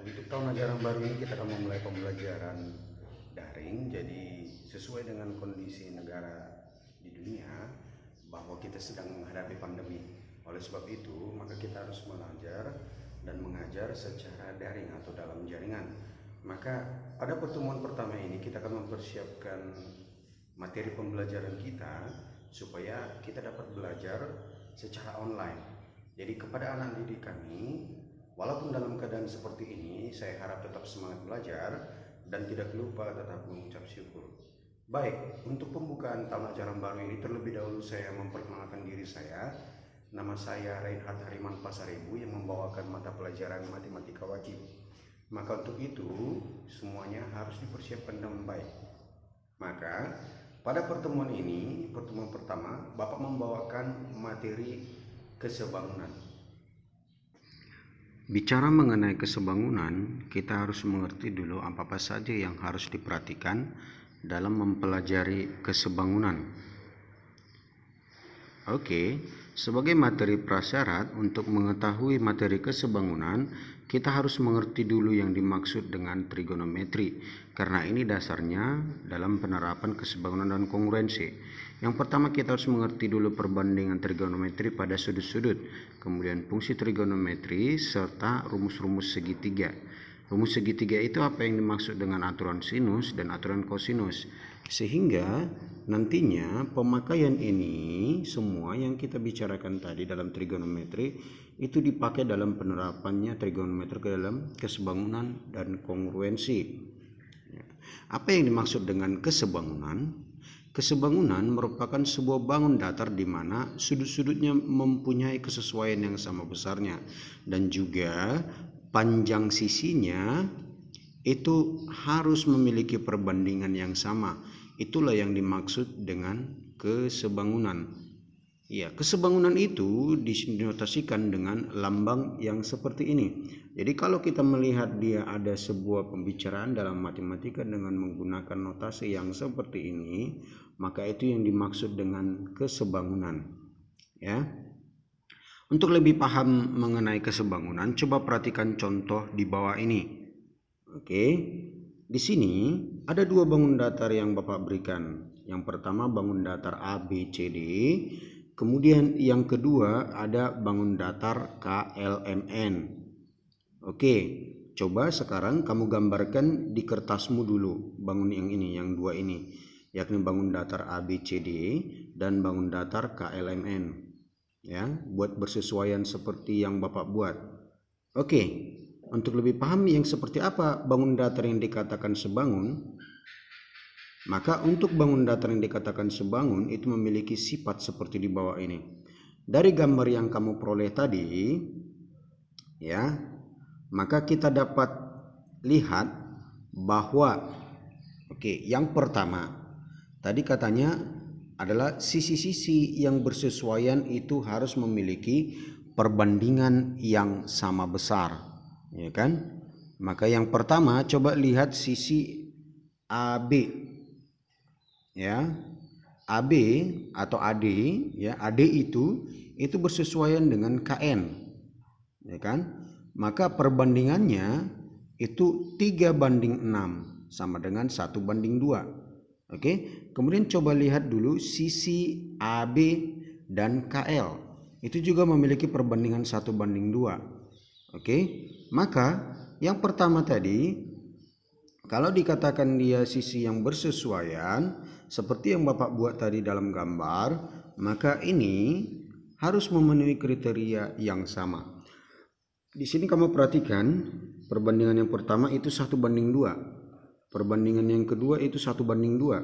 Untuk tahun ajaran baru ini kita akan memulai pembelajaran daring. Jadi sesuai dengan kondisi negara di dunia bahwa kita sedang menghadapi pandemi. Oleh sebab itu, maka kita harus belajar dan mengajar secara daring atau dalam jaringan. Maka pada pertemuan pertama ini kita akan mempersiapkan materi pembelajaran kita supaya kita dapat belajar secara online. Jadi kepada anak didik kami, walaupun dalam keadaan seperti ini, saya harap tetap semangat belajar dan tidak lupa tetap mengucap syukur. Baik, untuk pembukaan tahun ajaran baru ini terlebih dahulu saya memperkenalkan diri saya. Nama saya Reinhard Hariman Pasaribu yang membawakan mata pelajaran matematika wajib. Maka untuk itu semuanya harus dipersiapkan dengan baik. Maka pada pertemuan ini, pertemuan pertama, Bapak membawakan materi kesebangunan. Bicara mengenai kesebangunan, kita harus mengerti dulu apa-apa saja yang harus diperhatikan dalam mempelajari kesebangunan. Oke, sebagai materi prasyarat untuk mengetahui materi kesebangunan, kita harus mengerti dulu yang dimaksud dengan trigonometri, karena ini dasarnya dalam penerapan kesebangunan dan kongruensi. Yang pertama kita harus mengerti dulu perbandingan trigonometri pada sudut-sudut, kemudian fungsi trigonometri, serta rumus-rumus segitiga. Rumus segitiga itu apa yang dimaksud dengan aturan sinus dan aturan kosinus. Sehingga nantinya pemakaian ini semua yang kita bicarakan tadi dalam trigonometri itu dipakai dalam penerapannya trigonometri ke dalam kesebangunan dan kongruensi. Apa yang dimaksud dengan kesebangunan? Kesebangunan merupakan sebuah bangun datar di mana sudut-sudutnya mempunyai kesesuaian yang sama besarnya dan juga panjang sisinya itu harus memiliki perbandingan yang sama. Itulah yang dimaksud dengan kesebangunan. Ya, kesebangunan itu dinotasikan dengan lambang yang seperti ini. Jadi kalau kita melihat dia ada sebuah pembicaraan dalam matematika dengan menggunakan notasi yang seperti ini, maka itu yang dimaksud dengan kesebangunan. Ya. Untuk lebih paham mengenai kesebangunan, coba perhatikan contoh di bawah ini. Oke. Di sini ada dua bangun datar yang Bapak berikan. Yang pertama bangun datar A, B, C, D. Kemudian yang kedua ada bangun datar KLMN. Oke, coba sekarang kamu gambarkan di kertasmu dulu bangun yang ini, yang dua ini, yakni bangun datar A, B, C, D dan bangun datar KLMN. Ya, buat bersesuaian seperti yang Bapak buat. Oke, untuk lebih paham yang seperti apa bangun datar yang dikatakan sebangun, maka untuk bangun datar yang dikatakan sebangun itu memiliki sifat seperti di bawah ini. Dari gambar yang kamu peroleh tadi, ya, maka kita dapat lihat bahwa yang pertama tadi katanya adalah sisi-sisi yang bersesuaian itu harus memiliki perbandingan yang sama besar, ya kan? Maka yang pertama coba lihat sisi AB. Ya, AB atau AD, ya, AD itu bersesuaian dengan KN, ya kan? Maka perbandingannya itu 3:6 sama dengan 1:2. Oke, kemudian coba lihat dulu sisi AB dan KL, itu juga memiliki perbandingan 1:2. Oke, maka yang pertama tadi kalau dikatakan dia sisi yang bersesuaian seperti yang Bapak buat tadi dalam gambar, maka ini harus memenuhi kriteria yang sama. Di sini kamu perhatikan perbandingan yang pertama itu 1:2. Perbandingan yang kedua itu 1:2.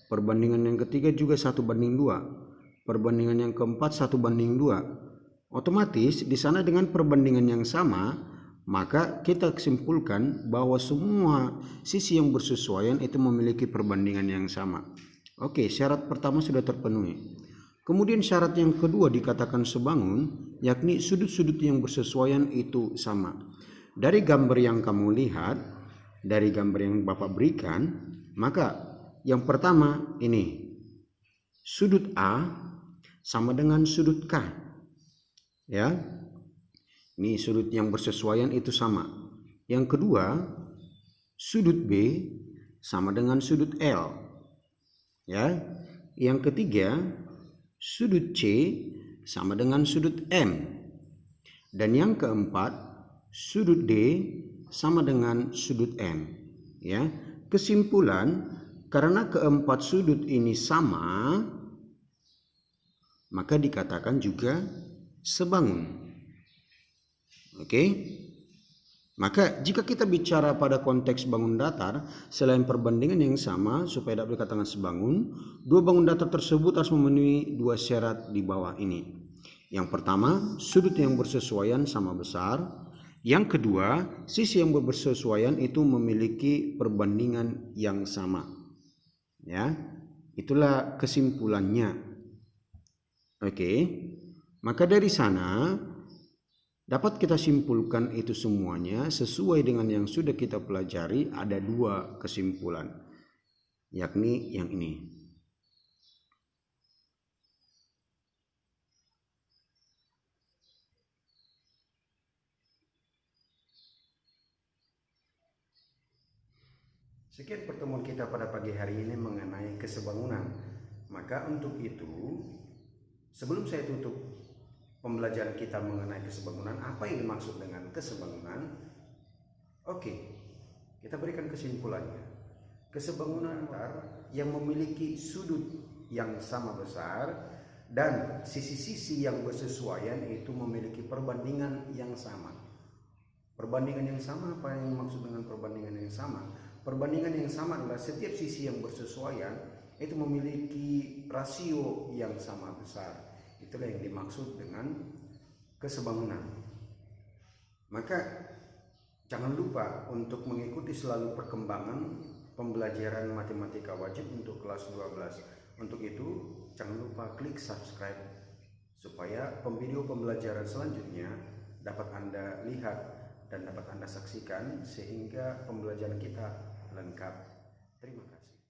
Perbandingan yang ketiga juga 1:2. Perbandingan yang keempat 1:2. Otomatis di sana dengan perbandingan yang sama, maka kita simpulkan bahwa semua sisi yang bersesuaian itu memiliki perbandingan yang sama. Oke, syarat pertama sudah terpenuhi. Kemudian syarat yang kedua dikatakan sebangun, yakni sudut-sudut yang bersesuaian itu sama. Dari gambar yang kamu lihat, dari gambar yang Bapak berikan, maka yang pertama ini sudut A sama dengan sudut K. Ya. Ini sudut yang bersesuaian itu sama. Yang kedua, sudut B sama dengan sudut L. Ya. Yang ketiga, sudut C sama dengan sudut M. Dan yang keempat, sudut D sama dengan sudut M. Ya. Kesimpulan, karena keempat sudut ini sama, maka dikatakan juga sebangun. Oke. Maka jika kita bicara pada konteks bangun datar, selain perbandingan yang sama supaya dapat dikatakan sebangun, dua bangun datar tersebut harus memenuhi dua syarat di bawah ini. Yang pertama, sudut yang bersesuaian sama besar. Yang kedua, sisi yang bersesuaian itu memiliki perbandingan yang sama. Ya, itulah kesimpulannya. Oke. Maka dari sana dapat kita simpulkan itu semuanya sesuai dengan yang sudah kita pelajari. Ada dua kesimpulan, yakni yang ini. Sekian pertemuan kita pada pagi hari ini mengenai kesebangunan. Maka untuk itu, sebelum saya tutup pembelajaran kita mengenai kesebangunan, apa yang dimaksud dengan kesebangunan? Oke, kita berikan kesimpulannya. Kesebangunan yang memiliki sudut yang sama besar dan sisi-sisi yang bersesuaian itu memiliki perbandingan yang sama. Perbandingan yang sama, apa yang dimaksud dengan perbandingan yang sama? Perbandingan yang sama adalah setiap sisi yang bersesuaian itu memiliki rasio yang sama besar. Itulah yang dimaksud dengan kesebangunan. Maka jangan lupa untuk mengikuti selalu perkembangan pembelajaran matematika wajib untuk kelas 12. Untuk itu jangan lupa klik subscribe supaya video pembelajaran selanjutnya dapat Anda lihat dan dapat Anda saksikan sehingga pembelajaran kita lengkap. Terima kasih.